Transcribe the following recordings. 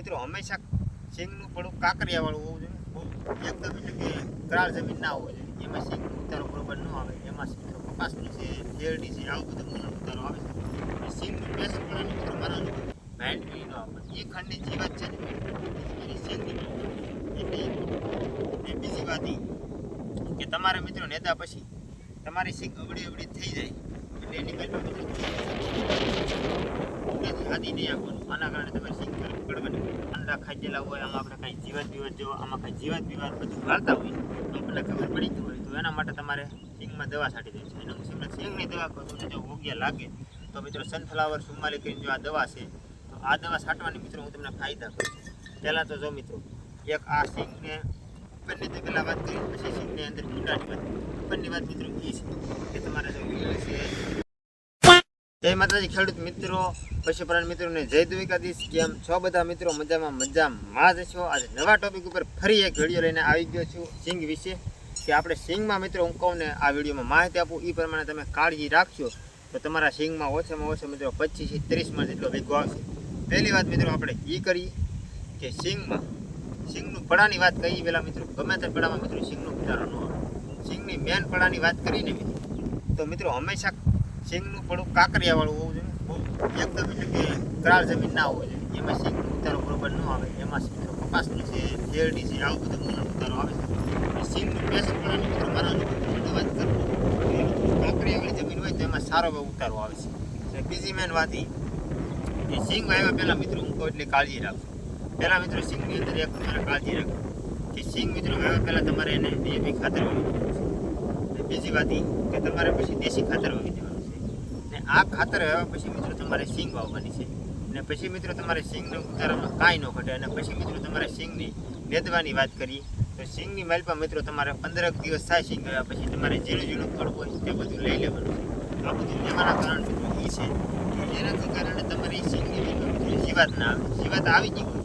મિત્રો હંમેશા સિંગનું પડું કાંકરિયાવાળું હોવું જોઈએ, એકદમ એટલે કે કરાળ જમીન ના હોવી જોઈએ, એમાં સિંગનો ઉતારો બરોબર ન આવે, એમાં મિત્રો કપાસનું છે, શેરડી છે, આવું બધું ઉતારો આવે છે. સિંગનું પેશન પણ મિત્રો મારા માઇન્ડ બી ન આવે, એ ખંડની જીવત છે ને એની સિંગની એટલે બીજી વાત એ કે તમારા મિત્રો નેતા પછી તમારી સિંગ અવળી અવળી થઈ જાય એટલે એની કલ્પના મિત્રો આદિ નહીં આપવાનું, આના કારણે તમારી સિંગ પડવાની અંડા ખાધેલા હોય, આમાં આપણે કાંઈ જીવત વિવાદ જેવો આમાં કાંઈ જીવત વિવાદ બધું વાળતા હોય આપણને ખબર પડી ગઈ હોય તો એના માટે તમારે સિંગમાં દવા છાંટી દેવી છે. એનું સિંગની દવા કરો તો જો યોગ્ય લાગે તો મિત્રો સનફ્લાવર 44 કરીને જો આ દવા છે તો આ દવા છાંટવાની મિત્રો હું તમને ફાયદા કરું છું. પહેલાં તો જો મિત્રો એક આ સિંગને ઉપરની તો પહેલાં વાત કરી, પછી સિંગની અંદર ભૂંડાની વાત. ઉપરની વાત મિત્રો એ છે કે તમારે જો છે જય માતાજી ખેડૂત મિત્રો, પશુપાલન મિત્રોને જય દ્વારકાધીશ. કેમ છો બધા મિત્રો? મજામાં જ છો. આજે નવા ટોપિક ઉપર ફરી એક વિડીયો લઈને આવી ગયો છું સિંગ વિશે, કે આપણે સિંગમાં મિત્રો હું કહું ને આ વિડીયોમાં માહિતી આપું એ પ્રમાણે તમે કાળજી રાખશો તો તમારા સિંગમાં ઓછામાં ઓછા મિત્રો 25 થી 30 મણ જેટલો ભેગો આવશે. પહેલી વાત મિત્રો આપણે એ કરીએ કે સિંગનું પડાની વાત કહીએ પહેલાં મિત્રો, ગમે તે પડામાં મિત્રો સિંગનો ઉતારો ન આવે. સિંગની મેન પડાની વાત કરીને મિત્રો તો મિત્રો હંમેશા સિંગનું પડું કાંકરિયાવાળું હોવું જોઈએ, એકદમ એટલે કે કરાળ જમીન ના હોવું જોઈએ, એમાં સિંગનો ઉતારો બરોબર ન આવે, એમાં મિત્રો કપાસનું છે, શેરડી છે, આવું બધું ઉતારો આવે છે. સિંગનું પેશન પણ મિત્રો મારા વાત કરું કાંકરિયાવાળી જમીન હોય તો એમાં સારો એવો ઉતારો આવે છે. બીજી મેન વાત એ કે સિંગ વાવ્યા પહેલાં મિત્રો હું કહું એટલે કાળજી રાખજો. પહેલાં મિત્રો સિંગની અંદર એક તમારે કાળજી રાખો કે સિંગ મિત્રો વાવ્યા પહેલાં તમારે એને ડીએપી ખાતર વાવી દેવાનું છે. બીજી વાત એ કે તમારે પછી દેશી ખાતર વાવી દેવાનું છે. ને આ ખાતર વાવ્યા પછી મિત્રો તમારે સિંગ વાવવાની છે. ને પછી મિત્રો તમારે સિંગને ઉતારવામાં કાંઈ ન ઘટે. અને પછી મિત્રો તમારે સિંગની નેદવાની વાત કરીએ તો સિંગની માલપા મિત્રો તમારે 15 દિવસ થાય સિંગ આવ્યા પછી તમારે ઝીણું ફળ હોય તે બધું લઈ લેવાનું છે. આ બધું લેવાના કારણ મિત્રો એ છે કે એનાથી કારણે તમારી સિંગની જીવાત ના આવે. જીવાત આવી ગઈ હોય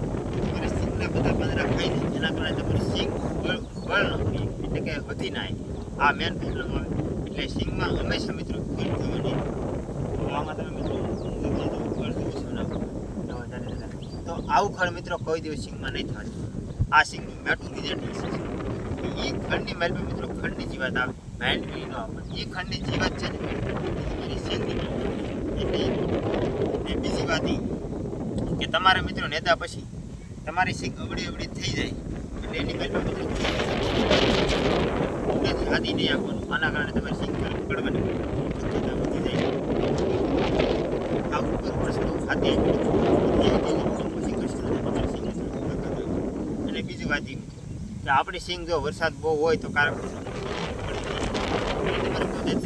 તમારે સિંગના બધા પાંદડા ખાઈ જાય, એના કારણે તમારી સિંગ બળ ન હોય, એટલે કે વધી ના આવે. આ મેન પ્રોબ્લેમ આવે. એટલે સિંગમાં હંમેશા મિત્રો ફળ થવાની આમાં તમે મિત્રો તો આવું ખડ મિત્રો કોઈ દિવસ સિંગમાં નહીં થવા. આ સિંગનું મેટું રિઝલ્ટ છે એ ખંડની માલ મિત્રો ખંડની જીવાત આવે, માઇન્ડ બી ન આવે. એ ખંડની જીવાત છે ને એની સિંગની એટલે બીજી વાત એ કે તમારા મિત્રો નેતા પછી તમારી સિંગ અવળી અવળી થઈ જાય એટલે એની માલ મિત્રો આદિ નહીં આપવાનું, આના કારણે તમારી સિંગ પડવાની વધી જાય. આવું વસ્તુ ખાતી અને બીજી વાત એ કે આપણી સિંગ જો વરસાદ બહુ હોય તો કારણ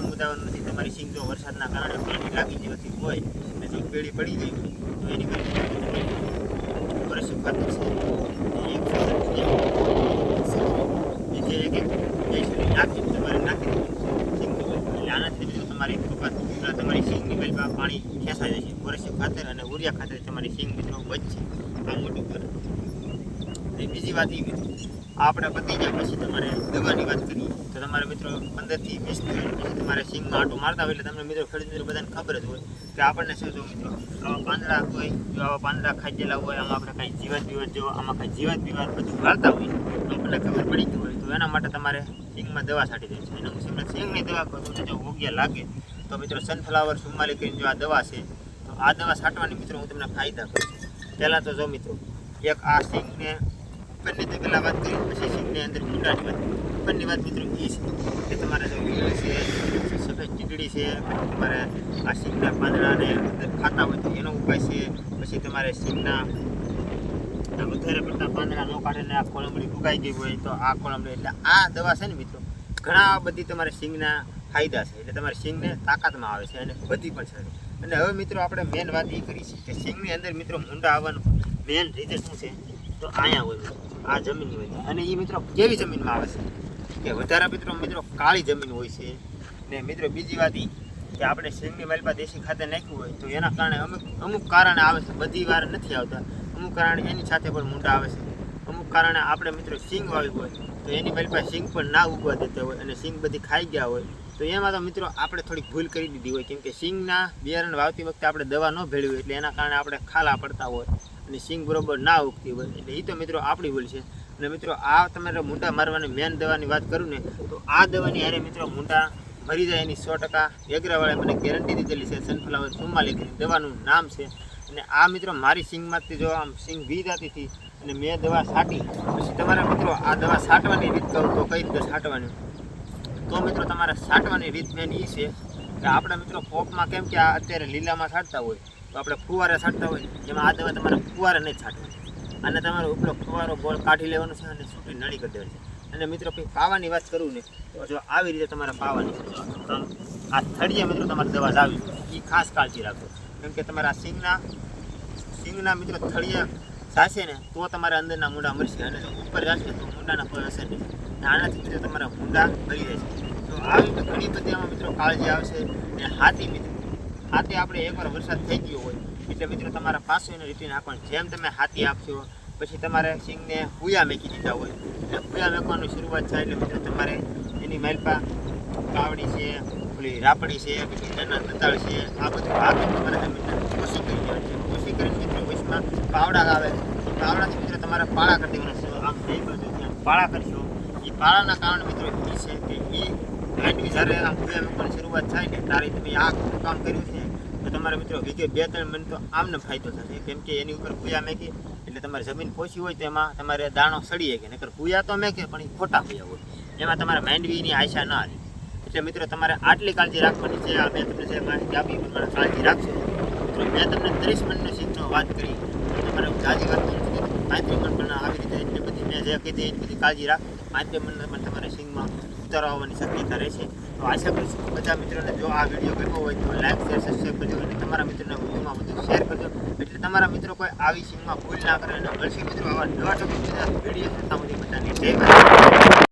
મુદાવાનું નથી. તમારી સિંગ જો વરસાદના કારણે પાણી લાગી જવાથી હોય અને જો પેઢી પડી ગઈ તો એની વર્ષ ખાતર છે નાખી તમારે નાખી દેવાનું એટલે આનાથી બીજું તમારી સિંગની વેલમાં પાણી ખેંચાઈ જશે. વર્ષ ખાતર અને ઉરિયા ખાતર તમારી સિંગ મિત્રો વધશે, આ મોટું કરે. બીજી વાત એ મિત્રો આપણે પતી જાય પછી તમારે દવાની વાત કરીએ તો તમારે મિત્રો 15 થી 20 દિવસ પછી તમારે સિંગમાં આંટો મારતા હોય એટલે તમને મિત્રો ખેડૂત મિત્રો બધાને ખબર જ હોય કે આપણને શું જો મિત્રો આવા પાંદડા હોય, જો આવા પાંદડા ખાધેલા હોય, આમાં આપણે કાંઈ જીવત વિવાદ જેવો આમાં કાંઈ જીવત વિવાદ બધું વાળતા હોય આપણને ખબર પડી ગઈ હોય તો એના માટે તમારે સિંગમાં દવા છાંટી દેવી છે. એનું સિંગની દવા કરો તો જો યોગ્ય લાગે તો મિત્રો સનફ્લાવર 44 કરીને જો આ દવા છે તો આ દવા છાંટવાની મિત્રો હું તમને ફાયદા કરું છું. પહેલાં તો જો મિત્રો એક આ સિંગને ઉપરની તો પહેલાં વાત કરી, પછી સિંગની અંદર ભૂંડાની વાત. ઉપરની વાત મિત્રો એ છે કે તમારે જો છે સફેદ ચીકડી છે, તમારે આ સિંગના પાંદડાને અંદર ખાતા હોય તો એનો ઉપાય છે. પછી તમારે સિંગના વધારે પડતા પાંદડા ન કાઢીને આ કોળંબડી ઉગાઈ ગઈ હોય તો આ કોળંબડી એટલે આ દવા છે ને મિત્રો ઘણા બધી તમારે સિંગના ફાયદા છે. એટલે તમારી સિંગને તાકાતમાં આવે છે અને વધી પણ શકે. અને હવે મિત્રો આપણે મેન વાત એ કરી છે કે સિંગની અંદર મિત્રો મૂંડા આવવાનું મેન રીઝન શું છે તો અહીંયા હોય આ જમીન હોય. અને એ મિત્રો કેવી જમીનમાં આવે છે કે વધારે મિત્રો કાળી જમીન હોય છે. ને મિત્રો બીજી વાત એ કે આપણે સિંગની માલપા દેશી ખાતર નાખ્યું હોય તો એના કારણે અમુક કારણે આવે છે, બધી વાર નથી આવતા. અમુક કારણે એની સાથે પણ મૂંડા આવે છે. અમુક કારણે આપણે મિત્રો સિંગ વાવી હોય તો એની માલપા સિંગ પણ ના ઉગવા દેતા હોય અને સિંગ બધી ખાઈ ગયા હોય તો એમાં તો મિત્રો આપણે થોડીક ભૂલ કરી દીધી હોય, કેમ કે સિંગના બિયારણ વાવતી વખતે આપણે દવા ન ભેળવી હોય એટલે એના કારણે આપણે ખાલા પડતા હોય અને સિંગ બરોબર ના ઉગતી હોય એટલે એ તો મિત્રો આપણી ભૂલ છે. અને મિત્રો આ તમારે મૂંડા મારવાની મેન દવાની વાત કરું ને તો આ દવાની હારે મિત્રો મૂંડા મરી જાય એની 100% એગ્રાવાળાએ મને ગેરંટી દીધેલી છે. સનફ્લાવર 44 દવાનું નામ છે. અને આ મિત્રો મારી સિંગમાંથી જો આમ સિંગ વી જતી હતી અને મેં દવા છાંટી પછી તમારા મિત્રો આ દવા છાંટવાની રીત કહું તો કઈ રીતે છાંટવાની, તો મિત્રો તમારે છાંટવાની રીત મેન એ છે કે આપણે મિત્રો પોપમાં કેમ કે આ અત્યારે લીલામાં છાંટતા હોય તો આપણે ફુવારે છાંટતા હોય એમાં આ દવા તમારે ફુવારે નહીં છાંટવાની. અને તમારે ઉપલો ફુવારો ગોળ કાઢી લેવાનો છે અને સૂટી નળી કરી દેવાની છે. અને મિત્રો કંઈ પાવાની વાત કરું ને તો જો આવી રીતે તમારે પાવાની છે. તો આ થળીએ મિત્રો તમારે દવા લાવી એ ખાસ કાળજી રાખો કેમ કે તમારા સિંગના મિત્રો થળીએ જાશે ને તો તમારા અંદરના મૂંડા મરશે અને જો ઉપર જશે તો મૂંડાના કોઈ અસર નહીં. આનાથી મિત્રો તમારા મૂંડા મરી જાય છે. તો આવી રીતે ઘણી બધી આમાં મિત્રો કાળજી આવશે. અને હાથી મિત્રો હાથી આપણે એકવાર વરસાદ થઈ ગયો હોય એટલે મિત્રો તમારા પાછું એને રીતિ નાખવાનું. જેમ તમે હાથી આપશો પછી તમારે સિંગને હુયા મેકી દીધા હોય એટલે હુયા મેકવાની શરૂઆત થાય એટલે મિત્રો તમારે એની માલપા કાવડી છે, ઓલી રાપડી છે, પછી નાના દતાળ છે, આ બધું ભાગ તમારે જમીનને ઓછી કરી દેવાની છે. ઓછી કરીને મિત્રો વચમાં પાવડા આવે એ પાવડાથી મિત્રો તમારે પાળા કરી દેવાના છે. આમ બે બાજુ ત્યાં પાળા કરશો એ પાળાના કારણે મિત્રો એ છે કે એ માંડવી જ્યારે આમ હુયા મેકવાની શરૂઆત થાય ને ત્યારે તમે આ કામ કર્યું છે તો તમારે મિત્રો વીઘે 2-3 મણ તો આમને ફાયદો થશે કેમ કે એની ઉપર હુયા મેકી એટલે તમારે જમીન પોચી હોય તો એમાં તમારે દાણો સડીએ કે નકર હુયા તો મેકે પણ એ ખોટા હુયા હોય એમાં તમારે માંડવીની આશા ના આવે. એટલે મિત્રો તમારે આટલી કાળજી રાખવાની છે. આ મેં તમને જે માહિતી આપી એ પ્રમાણે કાળજી રાખશો. મિત્રો મેં તમને 30 મણનો સિંગનો વાત કરી તો તમારે જાજી વાત કરી 35 મણ પણ આવી રીતે એટલી બધી મેં જે કીધી એટલી બધી કાળજી રાખ 35 મણ પણ તમારે સિંગમાં ઉતારો આવવાની શક્યતા રહેશે. તો આશા કરું છું બધા મિત્રોને જો આ વિડીયો ગમ્યો હોય તો લાઈક શેર સબસ્ક્રાઈબ કરજો અને તમારા મિત્રોને વધુમાં વધુ શેર કરજો એટલે તમારા મિત્રો કોઈ આવી સિંગમાં ભૂલ ના કરે. અને મળશે મિત્રો આવા નવા ટોપિક વિડીયો થતા બધાને જય